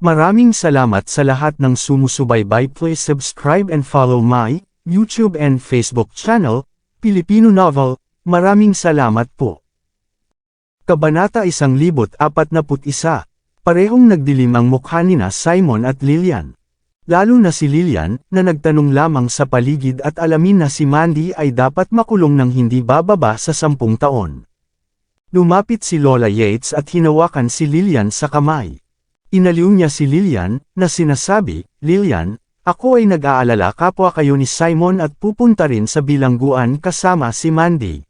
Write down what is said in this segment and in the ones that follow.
Maraming salamat sa lahat ng sumusubaybay. Please subscribe and follow my YouTube and Facebook channel, Pilipino Novel. Maraming salamat po. Kabanata 1041. Parehong nagdilim ang mukha nina Simon at Lilian. Lalo na si Lilian, na nagtanong lamang sa paligid at alamin na si Mandy ay dapat makulong ng hindi bababa sa 10 taon. Lumapit si Lola Yates at hinawakan si Lilian sa kamay. Inaliw niya si Lilian, na sinasabi, "Lilian, ako ay nag-aalala kapwa kayo ni Simon at pupunta rin sa bilangguan kasama si Mandy."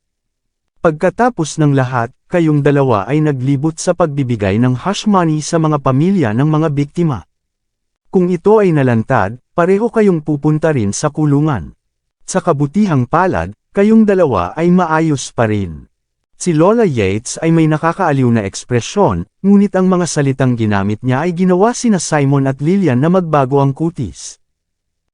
Pagkatapos ng lahat, kayong dalawa ay naglibot sa pagbibigay ng hush money sa mga pamilya ng mga biktima. Kung ito ay nalantad, pareho kayong pupunta rin sa kulungan. Sa kabutihang palad, kayong dalawa ay maayos pa rin. Si Lola Yates ay may nakakaaliw na ekspresyon, ngunit ang mga salitang ginamit niya ay ginawa sina Simon at Lilian na magbago ang kutis.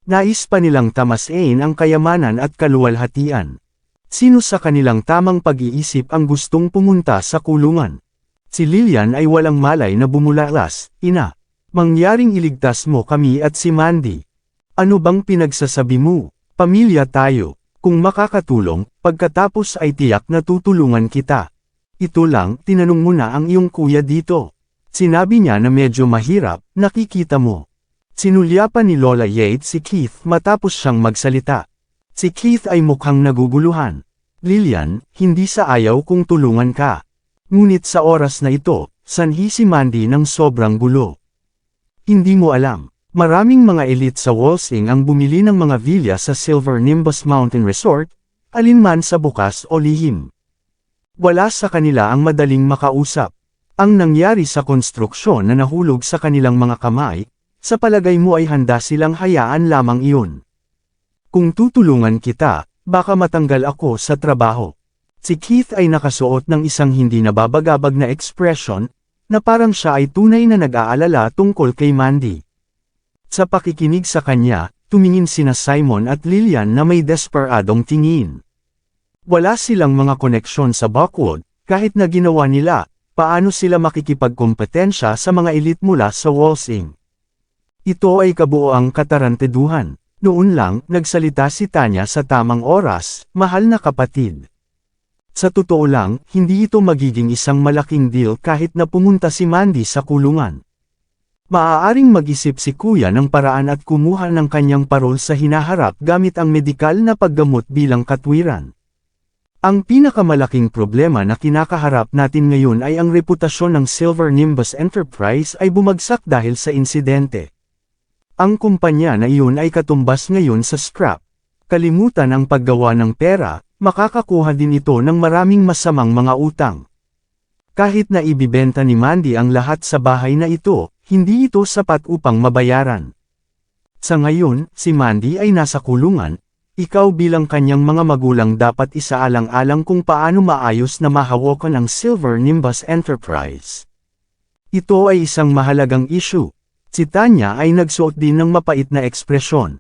Nais pa nilang tamasin ang kayamanan at kaluwalhatian. Sino sa kanilang tamang pag-iisip ang gustong pumunta sa kulungan? Si Lilian ay walang malay na bumulalas, "Ina, mangyaring iligtas mo kami at si Mandy. Ano bang pinagsasabi mo? Pamilya tayo. Kung makakatulong, pagkatapos ay tiyak na tutulungan kita. Ito lang, tinanong mo na ang iyong kuya dito. Sinabi niya na medyo mahirap, nakikita mo." Sinulyapan ni Lola Yates si Keith matapos siyang magsalita. Si Keith ay mukhang naguguluhan. "Lilian, hindi sa ayaw kung tulungan ka. Ngunit sa oras na ito, sanhi si Mandy ng sobrang gulo. Hindi mo alam, maraming mga elite sa Walsing ang bumili ng mga villa sa Silver Nimbus Mountain Resort, alinman sa bukas o lihim. Wala sa kanila ang madaling makausap. Ang nangyari sa konstruksyon na nahulog sa kanilang mga kamay, sa palagay mo ay handa silang hayaan lamang iyon. Kung tutulungan kita, baka matanggal ako sa trabaho." Si Keith ay nakasuot ng isang hindi nababagabag na ekspresyon, na parang siya ay tunay na nag-aalala tungkol kay Mandy. Sa pakikinig sa kanya, tumingin sina Simon at Lilian na may desperadong tingin. Wala silang mga koneksyon sa Buckwood, kahit na ginawa nila, paano sila makikipagkompetensya sa mga elite mula sa Walsing? Ito ay kabuoang katarantaduhan. Noon lang, nagsalita si Tanya sa tamang oras, "Mahal na kapatid. Sa totoo lang, hindi ito magiging isang malaking deal kahit na pumunta si Mandy sa kulungan. Maaaring mag-isip si Kuya ng paraan at kumuha ng kanyang parol sa hinaharap gamit ang medikal na paggamot bilang katwiran. Ang pinakamalaking problema na kinakaharap natin ngayon ay ang reputasyon ng Silver Nimbus Enterprise ay bumagsak dahil sa insidente. Ang kumpanya na iyon ay katumbas ngayon sa scrap. Kalimutan ang paggawa ng pera, makakakuha din ito ng maraming masamang mga utang. Kahit na ibibenta ni Mandy ang lahat sa bahay na ito, hindi ito sapat upang mabayaran. Sa ngayon, si Mandy ay nasa kulungan, ikaw bilang kanyang mga magulang dapat isaalang-alang kung paano maayos na mahawakan ang Silver Nimbus Enterprise. Ito ay isang mahalagang issue. Si Tanya ay nagsuot din ng mapait na ekspresyon.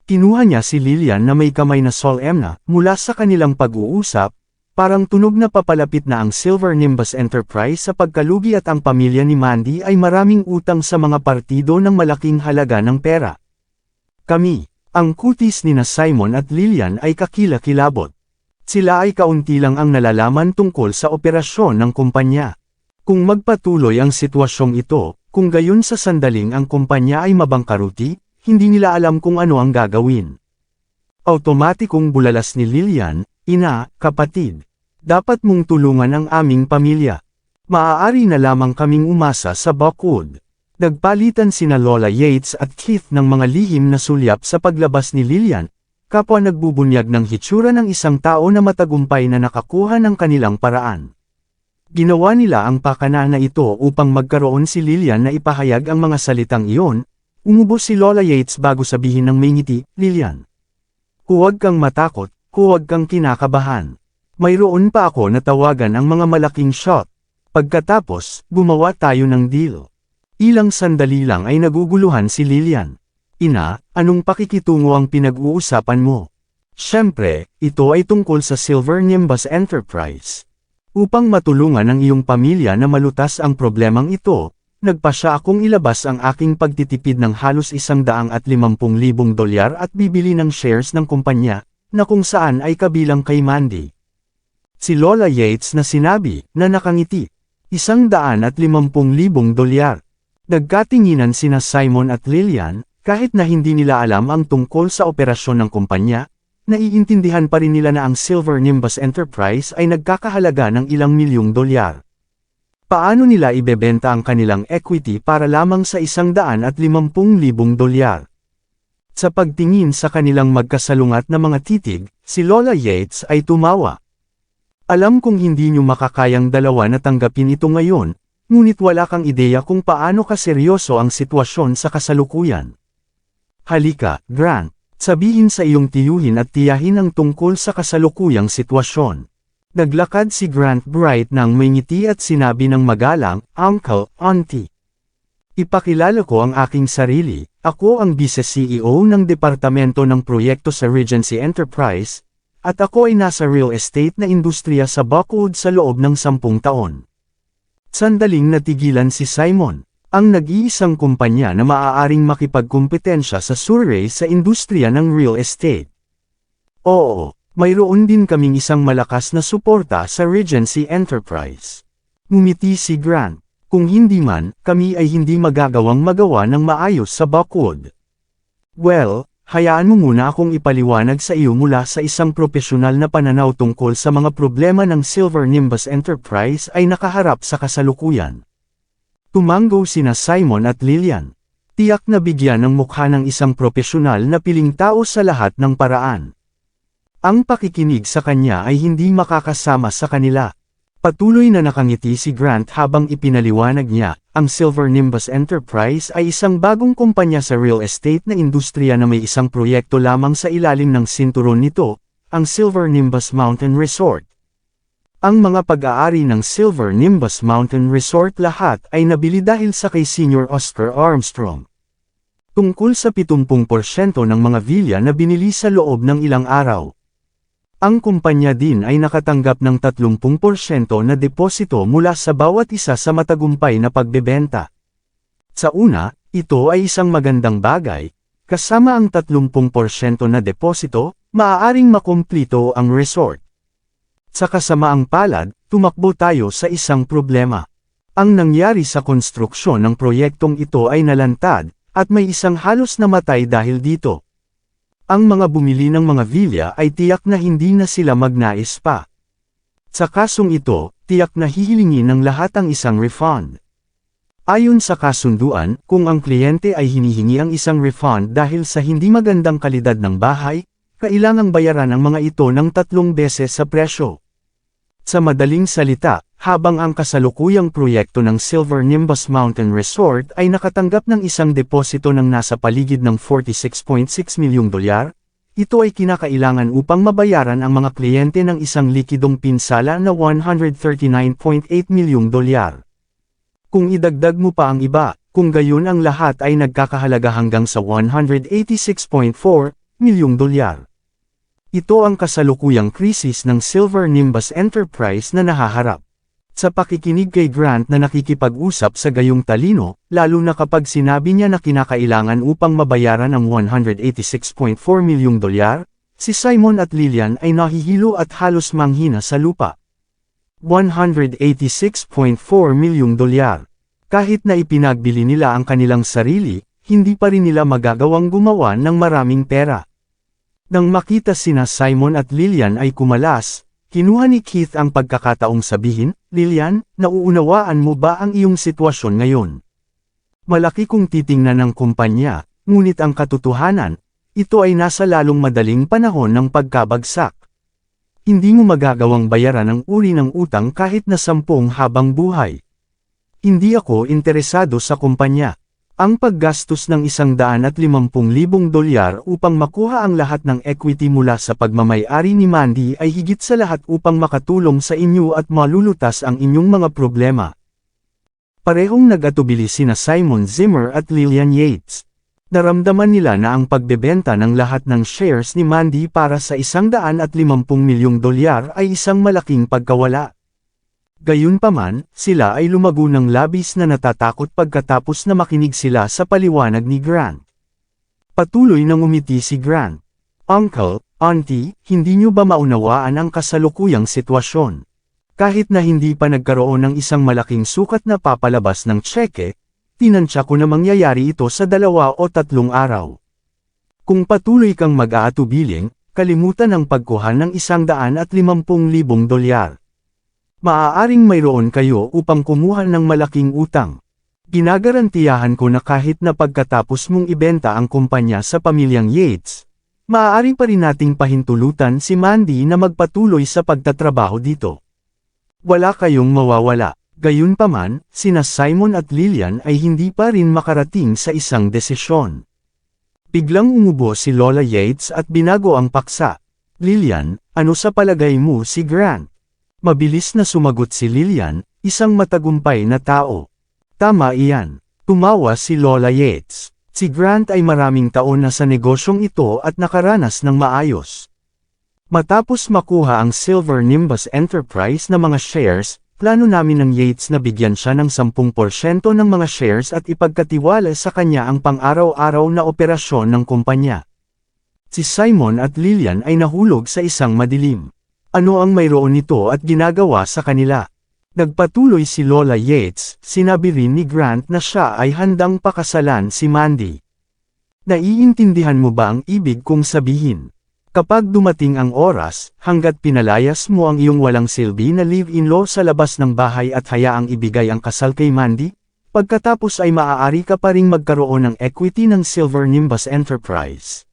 Kinuha niya si Lilian na may kamay na solemna, mula sa kanilang pag-uusap, parang tunog na papalapit na ang Silver Nimbus Enterprise sa pagkalugi at ang pamilya ni Mandy ay maraming utang sa mga partido ng malaking halaga ng pera. Kami, ang kutis ni na Simon at Lilian ay kakilakilabot. Sila ay kaunti lang ang nalalaman tungkol sa operasyon ng kumpanya. Kung magpatuloy ang sitwasyong ito, kung gayon sa sandaling ang kumpanya ay mabangkaruti, hindi nila alam kung ano ang gagawin. Automatikong bulalas ni Lilian, "Ina, kapatid. Dapat mong tulungan ang aming pamilya. Maaari na lamang kaming umasa sa Buckwood." Nagpalitan sina Lola Yates at Keith ng mga lihim na sulyap sa paglabas ni Lilian, kapwa nagbubunyag ng hitsura ng isang tao na matagumpay na nakakuha ng kanilang paraan. Ginawa nila ang pakana na ito upang magkaroon si Lilian na ipahayag ang mga salitang iyon. Umubos si Lola Yates bago sabihin ng may ngiti, "Lilian, huwag kang matakot, huwag kang kinakabahan. Mayroon pa ako na tawagan ang mga malaking shot. Pagkatapos, gumawa tayo ng deal." Ilang sandali lang ay naguguluhan si Lilian. "Ina, anong pakikitungo ang pinag-uusapan mo? Siyempre, ito ay tungkol sa Silver Nimbus Enterprise. Upang matulungan ang iyong pamilya na malutas ang problemang ito, Nagpasya akong ilabas ang aking pagtitipid ng halos $150,000 at bibili ng shares ng kumpanya, na kung saan ay kabilang kay Mandy. Si Lola Yates na sinabi, na nakangiti, $150,000. Nagkatinginan sina Simon at Lillian, kahit na hindi nila alam ang tungkol sa operasyon ng kumpanya, naiintindihan pa rin nila na ang Silver Nimbus Enterprise ay nagkakahalaga ng ilang milyong dolyar. Paano nila ibebenta ang kanilang equity para lamang sa $150,000? Sa pagtingin sa kanilang magkasalungat na mga titig, si Lola Yates ay tumawa. Alam kong hindi nyo makakayang dalawa na tanggapin ito ngayon, ngunit wala kang ideya kung paano kaseryoso ang sitwasyon sa kasalukuyan. Halika, Grant, sabihin sa iyong tiyuhin at tiyahin ang tungkol sa kasalukuyang sitwasyon. Naglakad si Grant Bright nang may ngiti at sinabi ng magalang, Uncle, Auntie. Ipakilala ko ang aking sarili, ako ang Vice-CEO ng Departamento ng Proyekto sa Regency Enterprise, at ako ay nasa real estate na industriya sa Buckwood sa loob ng 10 taon. Sandaling natigilan si Simon, ang nag-iisang kumpanya na maaaring makipagkumpetensya sa Surrey sa industriya ng real estate. Oo. Mayroon din kaming isang malakas na suporta sa Regency Enterprise. Ngumiti si Grant. Kung hindi man, kami ay hindi magagawang magawa ng maayos sa Buckwood. Well, hayaan mo muna akong ipaliwanag sa iyo mula sa isang propesyonal na pananaw tungkol sa mga problema ng Silver Nimbus Enterprise ay nakaharap sa kasalukuyan. Tumanggo sina Simon at Lillian. Tiyak na bigyan ng mukha ng isang propesyonal na piling tao sa lahat ng paraan. Ang pakikinig sa kanya ay hindi makakasama sa kanila. Patuloy na nakangiti si Grant habang ipinaliwanag niya, ang Silver Nimbus Enterprise ay isang bagong kumpanya sa real estate na industriya na may isang proyekto lamang sa ilalim ng sinturon nito, ang Silver Nimbus Mountain Resort. Ang mga pag-aari ng Silver Nimbus Mountain Resort lahat ay nabili dahil sa kay Senior Oscar Armstrong. Tungkol sa 70% ng mga villa na binili sa loob ng ilang araw. Ang kumpanya din ay nakatanggap ng 30% na deposito mula sa bawat isa sa matagumpay na pagbebenta. Sa una, ito ay isang magandang bagay, kasama ang 30% na deposito, maaaring makumplito ang resort. Sa kasamaang palad, tumakbo tayo sa isang problema. Ang nangyari sa konstruksyon ng proyektong ito ay nalantad, at may isang halos namatay dahil dito. Ang mga bumili ng mga villa ay tiyak na hindi na sila magnais pa. Sa kasong ito, tiyak na hihilingin ng lahat ang isang refund. Ayon sa kasunduan, kung ang kliyente ay hinihingi ang isang refund dahil sa hindi magandang kalidad ng bahay, kailangang bayaran ang mga ito ng 3 beses sa presyo. Sa madaling salita, habang ang kasalukuyang proyekto ng Silver Nimbus Mountain Resort ay nakatanggap ng isang deposito ng nasa paligid ng $46.6 milyong, ito ay kinakailangan upang mabayaran ang mga kliyente ng isang likidong pinsala na $139.8 milyong. Kung idagdag mo pa ang iba, kung gayon ang lahat ay nagkakahalaga hanggang sa $186.4 milyong. Ito ang kasalukuyang krisis ng Silver Nimbus Enterprise na nahaharap. Sa pakikinig kay Grant na nakikipag-usap sa gayong talino, lalo na kapag sinabi niya na kinakailangan upang mabayaran ang $186.4 milyong, si Simon at Lillian ay nahihilo at halos manghina sa lupa. $186.4 milyong. Kahit na ipinagbili nila ang kanilang sarili, hindi pa rin nila magagawang gumawa ng maraming pera. Nang makita sina Simon at Lillian ay kumalas, kinuha ni Keith ang pagkakataong sabihin, Lillian, nauunawaan mo ba ang iyong sitwasyon ngayon? Malaki kung titingnan ng kumpanya, ngunit ang katotohanan, ito ay nasa lalong madaling panahon ng pagkabagsak. Hindi mo magagawang bayaran ang uri ng utang kahit na 10 habang buhay. Hindi ako interesado sa kumpanya. Ang paggastos ng $150,000 upang makuha ang lahat ng equity mula sa pagmamay-ari ni Mandy ay higit sa lahat upang makatulong sa inyo at malulutas ang inyong mga problema. Parehong nag-atubili sina Simon Zimmer at Lillian Yates. Naramdaman nila na ang pagbebenta ng lahat ng shares ni Mandy para sa $150 milyong ay isang malaking pagkawala. Gayunpaman, sila ay lumago ng labis na natatakot pagkatapos na makinig sila sa paliwanag ni Grant. Patuloy nang umiti si Grant. Uncle, Auntie, hindi niyo ba maunawaan ang kasalukuyang sitwasyon? Kahit na hindi pa nagkaroon ng isang malaking sukat na papalabas ng tseke, tinansya ko na mangyayari ito sa 2 o 3 araw. Kung patuloy kang mag-aatubiling, kalimutan ang pagkuha ng $150,000. Maaaring mayroon kayo upang kumuha ng malaking utang. Ginagarantiyahan ko na kahit na pagkatapos mong ibenta ang kumpanya sa pamilyang Yates, maaari pa rin nating pahintulutan si Mandy na magpatuloy sa pagtatrabaho dito. Wala kayong mawawala. Gayunpaman, sina Simon at Lillian ay hindi pa rin makarating sa isang desisyon. Biglang umubo si Lola Yates at binago ang paksa. Lillian, ano sa palagay mo si Grant? Mabilis na sumagot si Lillian, isang matagumpay na tao. Tama iyan. Tumawa si Lola Yates. Si Grant ay maraming taon na sa negosyong ito at nakaranas ng maayos. Matapos makuha ang Silver Nimbus Enterprise na mga shares, plano namin ng Yates na bigyan siya ng 10% ng mga shares at ipagkatiwala sa kanya ang pang-araw-araw na operasyon ng kumpanya. Si Simon at Lillian ay nahulog sa isang madilim. Ano ang mayroon nito at ginagawa sa kanila? Nagpatuloy si Lola Yates, sinabi rin ni Grant na siya ay handang pakasalan si Mandy. Naiintindihan mo ba ang ibig kong sabihin? Kapag dumating ang oras, hanggat pinalayas mo ang iyong walang silbi na live-in-law sa labas ng bahay at hayaang ibigay ang kasal kay Mandy, pagkatapos ay maaari ka pa ring magkaroon ng equity ng Silver Nimbus Enterprise.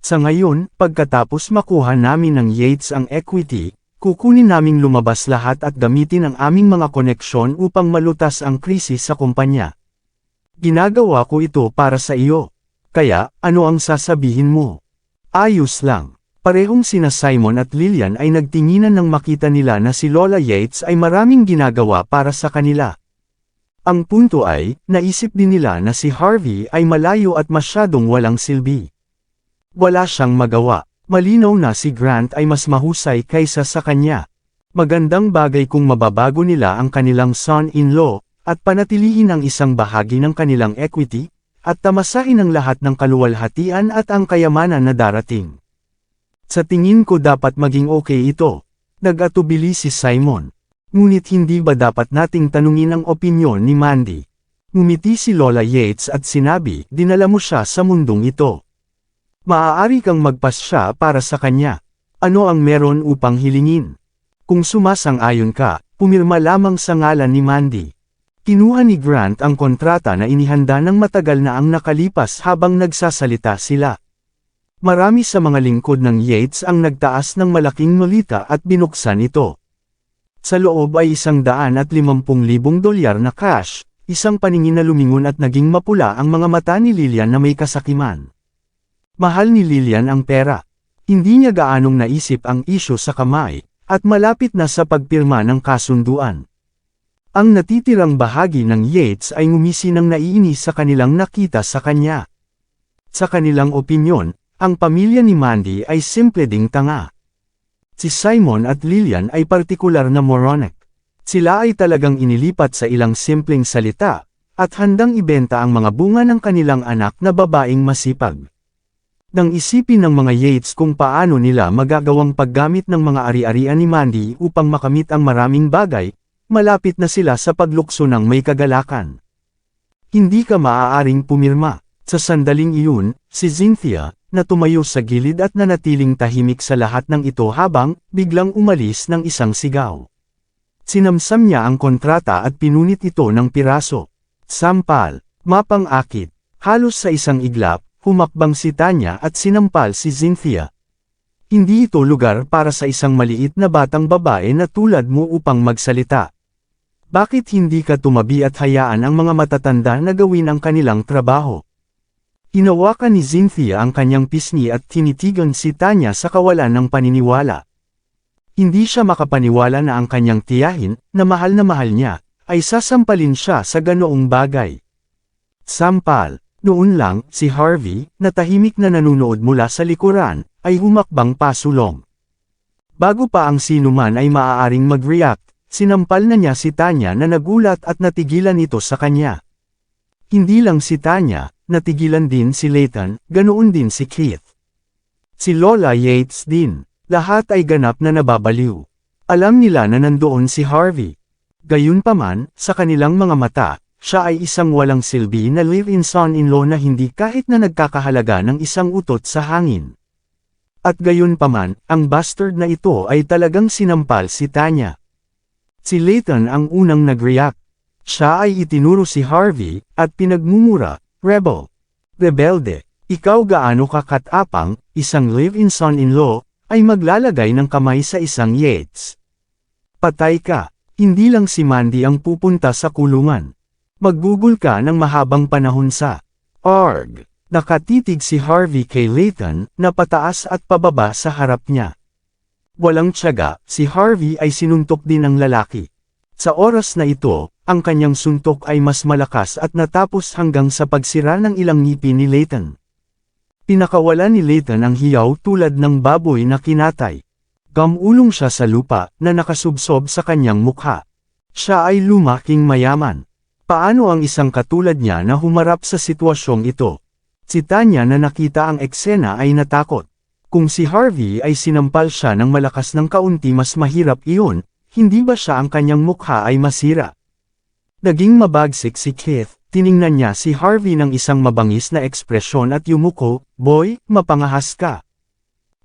Sa ngayon, pagkatapos makuha namin ng Yates ang equity, kukunin naming lumabas lahat at gamitin ang aming mga koneksyon upang malutas ang krisis sa kumpanya. Ginagawa ko ito para sa iyo. Kaya, ano ang sasabihin mo? Ayos lang. Parehong sina Simon at Lillian ay nagtinginan nang makita nila na si Lola Yates ay maraming ginagawa para sa kanila. Ang punto ay, naisip din nila na si Harvey ay malayo at masyadong walang silbi. Wala siyang magawa. Malinaw na si Grant ay mas mahusay kaysa sa kanya. Magandang bagay kung mababago nila ang kanilang son-in-law, at panatilihin ang isang bahagi ng kanilang equity, at tamasahin ang lahat ng kaluwalhatian at ang kayamanan na darating. Sa tingin ko dapat maging okay ito. Nag-atubili si Simon. Ngunit hindi ba dapat nating tanungin ang opinyon ni Mandy? Ngumiti si Lola Yates at sinabi, dinala mo siya sa mundong ito. Maaari kang magpasya para sa kanya. Ano ang meron upang hilingin? Kung sumasang-ayon ka, pumirma lamang sa ngalan ni Mandy. Kinuha ni Grant ang kontrata na inihanda ng matagal na ang nakalipas habang nagsasalita sila. Marami sa mga lingkod ng Yates ang nagtaas ng malaking nolita at binuksan ito. Sa loob ay $150,000 na cash, isang paningin na lumingon at naging mapula ang mga mata ni Lillian na may kasakiman. Mahal ni Lillian ang pera. Hindi niya gaanong naisip ang isyu sa kamay, at malapit na sa pagpirma ng kasunduan. Ang natitirang bahagi ng Yates ay ngumisi ng naiinis sa kanilang nakita sa kanya. Sa kanilang opinyon, ang pamilya ni Mandy ay simple ding tanga. Si Simon at Lillian ay partikular na moronic. Sila ay talagang inilipat sa ilang simpleng salita, at handang ibenta ang mga bunga ng kanilang anak na babaeng masipag. Nang isipin ng mga Yates kung paano nila magagawang paggamit ng mga ari-arian ni Mandy upang makamit ang maraming bagay, malapit na sila sa paglukso ng may kagalakan. Hindi ka maaaring pumirma. Sa sandaling iyon, si Cynthia, na tumayo sa gilid at nanatiling tahimik sa lahat ng ito habang biglang umalis ng isang sigaw. Sinamsam niya ang kontrata at pinunit ito ng piraso. Sampal, mapang-akit, halos sa isang iglap, humakbang si Tanya at sinampal si Cynthia. Hindi ito lugar para sa isang maliit na batang babae na tulad mo upang magsalita. Bakit hindi ka tumabi at hayaan ang mga matatanda na gawin ang kanilang trabaho? Hinawakan ni Cynthia ang kanyang pisngi at tinitigan si Tanya sa kawalan ng paniniwala. Hindi siya makapaniwala na ang kanyang tiyahin, na mahal niya, ay sasampalin siya sa ganoong bagay. Sampal. Noon lang, si Harvey, na tahimik na nanunood mula sa likuran, ay humakbang pasulong. Bago pa ang sinuman ay maaaring mag-react, Sinampal na niya si Tanya na nagulat at natigilan ito sa kanya. Hindi lang si Tanya, natigilan din si Layton, ganoon din si Keith. Si Lola Yates din. Lahat ay ganap na nababaliw. Alam nila na nandoon si Harvey. Gayunpaman, sa kanilang mga mata, siya ay isang walang silbi na live-in son-in-law na hindi kahit na nagkakahalaga ng isang utot sa hangin. At gayunpaman, ang bastard na ito ay talagang sinampal si Tanya. Si Layton ang unang nag-react. Siya ay itinuro si Harvey, at pinagmumura, rebel. Rebelde, ikaw gaano ka katapang, isang live-in son-in-law, ay maglalagay ng kamay sa isang Yates. Patay ka, hindi lang si Mandy ang pupunta sa kulungan. Maggugol ka ng mahabang panahon sa ARG. Nakatitig si Harvey kay Layton, na pataas at pababa sa harap niya. Walang tiyaga, si Harvey ay sinuntok din ng lalaki. Sa oras na ito, ang kanyang suntok ay mas malakas at natapos hanggang sa pagsira ng ilang ngipin ni Layton. Pinakawalan ni Layton ang hiyaw tulad ng baboy na kinatay. Gamulong siya sa lupa na nakasubsob sa kanyang mukha. Siya ay lumaking mayaman. Paano ang isang katulad niya na humarap sa sitwasyong ito? Si Tanya na nakita ang eksena ay natakot. Kung si Harvey ay sinampal siya ng malakas ng kaunti mas mahirap iyon, hindi ba siya ang kanyang mukha ay masira? Naging mabagsik si Keith, tiningnan niya si Harvey ng isang mabangis na ekspresyon at yumuko, "Boy, mapangahas ka.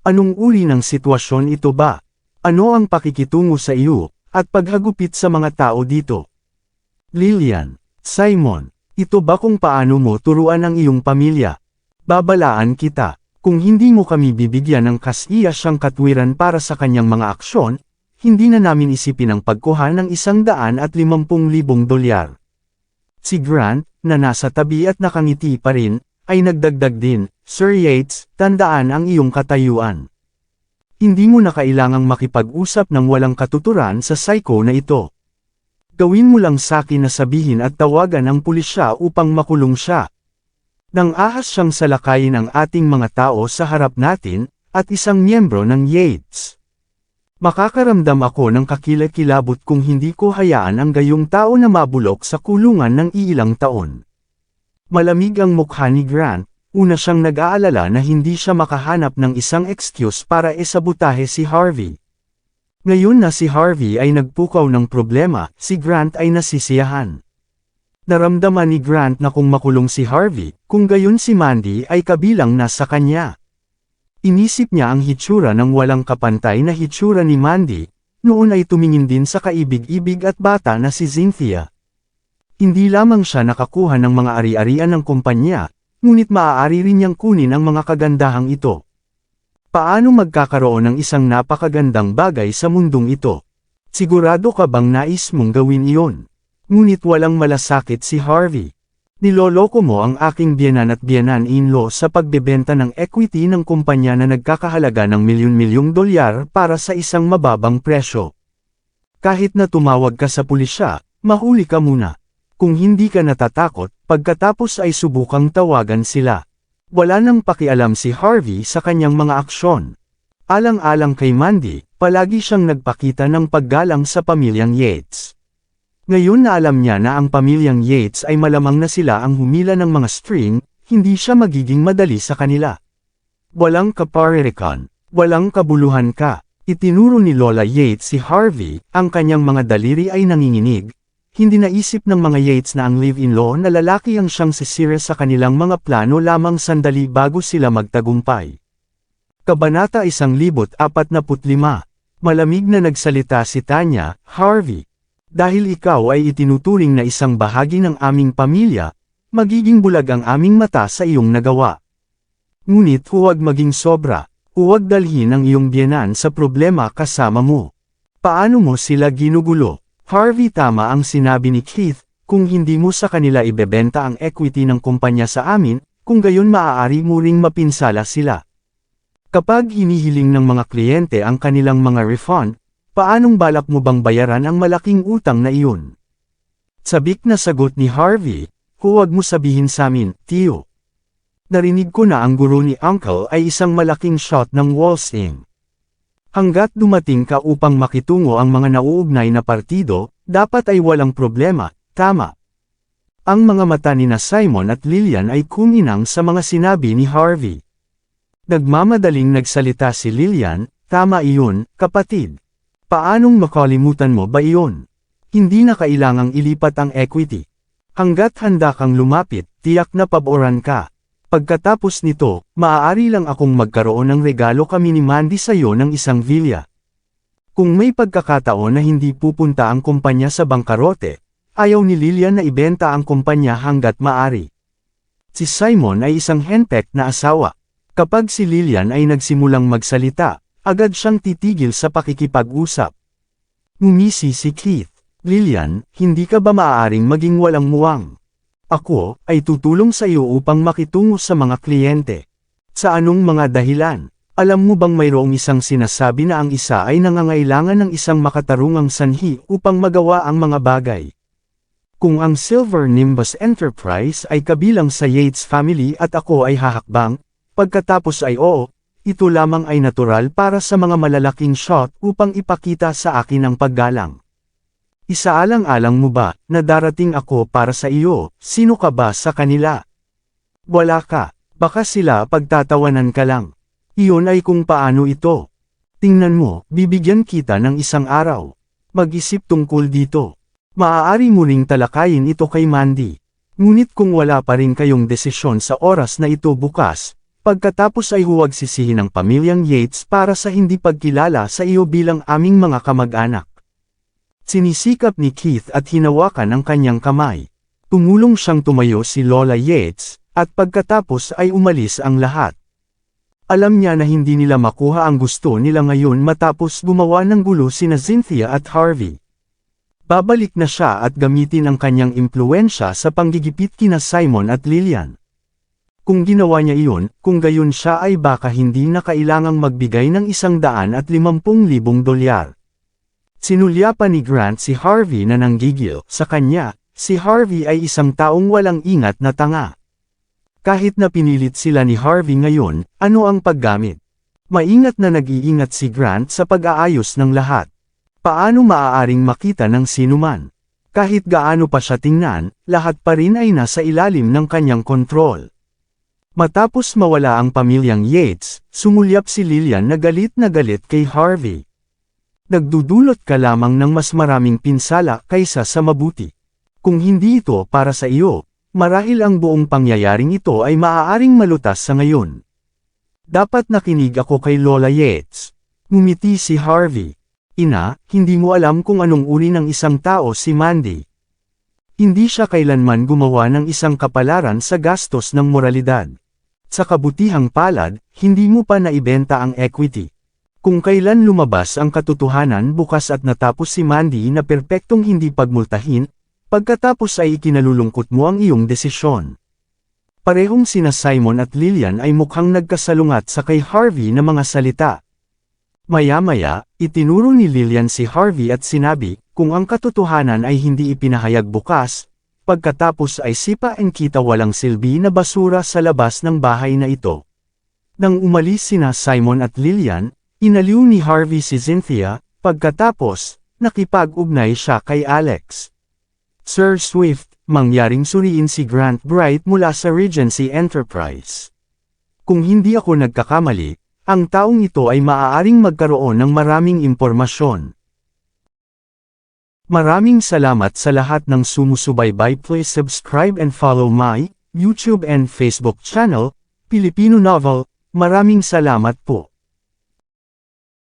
Anong uri ng sitwasyon ito ba? Ano ang pakikitungo sa iyo, at paghagupit sa mga tao dito? Lillian, Simon, ito ba kung paano mo turuan ang iyong pamilya? Babalaan kita, kung hindi mo kami bibigyan ng kasiyasyang katwiran para sa kanyang mga aksyon, hindi na namin isipin ang pagkuha ng $150,000. Si Grant, na nasa tabi at nakangiti pa rin, ay nagdagdag din, "Sir Yates, tandaan ang iyong katayuan. Hindi mo na kailangang makipag-usap ng walang katuturan sa psycho na ito. Gawin mo lang sakin na sabihin at tawagan ang pulisya upang makulong siya." Nang ahas siyang salakayin ang ating mga tao sa harap natin, at isang miyembro ng Yates. Makakaramdam ako ng kakilakilabot kung hindi ko hayaan ang gayong tao na mabulok sa kulungan ng ilang taon. Malamig ang mukha ni Grant, una siyang nag-aalala na hindi siya makahanap ng isang excuse para isabotahe si Harvey. Ngayon na si Harvey ay nagpukaw ng problema, si Grant ay nasisiyahan. Naramdaman ni Grant na kung makulong si Harvey, kung gayon si Mandy ay kabilang na sa kanya. Inisip niya ang hitsura ng walang kapantay na hitsura ni Mandy, noon ay tumingin din sa kaibig-ibig at bata na si Cynthia. Hindi lamang siya nakakuha ng mga ari-arian ng kumpanya, ngunit maaari rin niyang kunin ang mga kagandahang ito. Paano magkakaroon ng isang napakagandang bagay sa mundong ito? Sigurado ka bang nais mong gawin iyon? Ngunit walang malasakit si Harvey. Niloloko mo ang aking biyenan at biyenan-in-law sa pagbebenta ng equity ng kumpanya na nagkakahalaga ng milyon-milyong dolyar para sa isang mababang presyo. Kahit na tumawag ka sa pulisya, mahuli ka muna. Kung hindi ka natatakot, pagkatapos ay subukang tawagan sila. Wala nang pakialam si Harvey sa kanyang mga aksyon. Alang-alang kay Mandy, palagi siyang nagpakita ng paggalang sa pamilyang Yates. Ngayon na alam niya na ang pamilyang Yates ay malamang na sila ang humila ng mga string, hindi siya magiging madali sa kanila. Walang kaparirikan, walang kabuluhan ka. Itinuro ni Lola Yates si Harvey, ang kanyang mga daliri ay nanginginig. Hindi naisip ng mga Yates na ang live-in-law na lalaki ang siyang sisira sa kanilang mga plano lamang sandali bago sila magtagumpay. Kabanata 1045. Malamig na nagsalita si Tanya, "Harvey. Dahil ikaw ay itinuturing na isang bahagi ng aming pamilya, magiging bulag ang aming mata sa iyong nagawa. Ngunit huwag maging sobra, huwag dalhin ang iyong biyenan sa problema kasama mo. Paano mo sila ginugulo? Harvey, tama ang sinabi ni Keith, kung hindi mo sa kanila ibebenta ang equity ng kumpanya sa amin, kung gayon maaari mo ring mapinsala sila. Kapag hinihiling ng mga kliyente ang kanilang mga refund, paanong balak mo bang bayaran ang malaking utang na iyon?" Sabik na sagot ni Harvey, "Huwag mo sabihin sa amin, tiyo. Narinig ko na ang guro ni Uncle ay isang malaking shot ng Walsing. Hanggat dumating ka upang makitungo ang mga nauugnay na partido, dapat ay walang problema, tama. Ang mga mata ni na Simon at Lillian ay kuminang sa mga sinabi ni Harvey. Nagmamadaling nagsalita si Lillian, tama iyon, kapatid. Paanong makalimutan mo ba iyon? Hindi na kailangang ilipat ang equity. Hanggat handa kang lumapit, tiyak na paboran ka. Pagkatapos nito, maaari lang akong magkaroon ng regalo kami ni Mandy sa iyo ng isang villa. Kung may pagkakataon na hindi pupunta ang kumpanya sa bangkarote, ayaw ni Lillian na ibenta ang kumpanya hanggat maaari. Si Simon ay isang henpecked na asawa. Kapag si Lillian ay nagsimulang magsalita, agad siyang titigil sa pakikipag-usap. Ngumisi si Keith. Lillian, hindi ka ba maaaring maging walang muwang? Ako, ay tutulong sa iyo upang makitungo sa mga kliyente. Sa anong mga dahilan? Alam mo bang mayroong isang sinasabi na ang isa ay nangangailangan ng isang makatarungang sanhi upang magawa ang mga bagay? Kung ang Silver Nimbus Enterprise ay kabilang sa Yates family at ako ay hahakbang, pagkatapos ay oo, ito lamang ay natural para sa mga malalaking shot upang ipakita sa akin ang paggalang. Isaalang-alang mo ba, na darating ako para sa iyo, sino ka ba sa kanila? Wala ka, baka sila pagtatawanan ka lang. Iyon ay kung paano ito. Tingnan mo, bibigyan kita ng isang araw. Mag-isip tungkol dito. Maaari mo ring talakayin ito kay Mandy. Ngunit kung wala pa rin kayong desisyon sa oras na ito bukas, pagkatapos ay huwag sisihin ang pamilyang Yates para sa hindi pagkilala sa iyo bilang aming mga kamag-anak. Sinisikap ni Keith at hinawakan ang kanyang kamay. Tumulong siyang tumayo si Lola Yates, at pagkatapos ay umalis ang lahat. Alam niya na hindi nila makuha ang gusto nila ngayon matapos gumawa ng gulo sina Cynthia at Harvey. Babalik na siya at gamitin ang kanyang impluwensya sa panggigipit kina Simon at Lillian. Kung ginawa niya iyon, kung gayon siya ay baka hindi na kailangang magbigay ng $150,000. Sinulyapan ni Grant si Harvey na nanggigil. Sa kanya, si Harvey ay isang taong walang ingat na tanga. Kahit na pinilit sila ni Harvey ngayon, ano ang paggamit? Maingat na nag-iingat si Grant sa pag-aayos ng lahat. Paano maaaring makita ng sinuman? Kahit gaano pa siya tingnan, lahat pa rin ay nasa ilalim ng kanyang kontrol. Matapos mawala ang pamilyang Yates, sumulyap si Lillian na galit kay Harvey. Nagdudulot ka lamang ng mas maraming pinsala kaysa sa mabuti. Kung hindi ito para sa iyo, marahil ang buong pangyayaring ito ay maaaring malutas sa ngayon. Dapat nakinig ako kay Lola Yates. Ngumiti si Harvey. Ina, hindi mo alam kung anong uri ng isang tao si Mandy. Hindi siya kailanman gumawa ng isang kapalaran sa gastos ng moralidad. Sa kabutihang palad, hindi mo pa naibenta ang equity. Kung kailan lumabas ang katotohanan bukas at natapos si Mandy na perpektong hindi pagmultahin, pagkatapos ay ikinalulungkot mo ang iyong desisyon. Parehong sina Simon at Lillian ay mukhang nagkasalungat sa kay Harvey na mga salita. Maya-maya, itinuro ni Lillian si Harvey at sinabi, kung ang katotohanan ay hindi ipinahayag bukas, pagkatapos ay sipain kita walang silbi na basura sa labas ng bahay na ito. Nang umalis sina Simon at Lillian, inaliw ni Harvey si Cynthia, pagkatapos, nakipag-ugnay siya kay Alex. Sir Swift, mangyaring suriin si Grant Bright mula sa Regency Enterprise. Kung hindi ako nagkakamali, ang taong ito ay maaaring magkaroon ng maraming impormasyon. Maraming salamat sa lahat ng sumusubaybay. Please subscribe and follow my YouTube and Facebook channel, Filipino Novel. Maraming salamat po.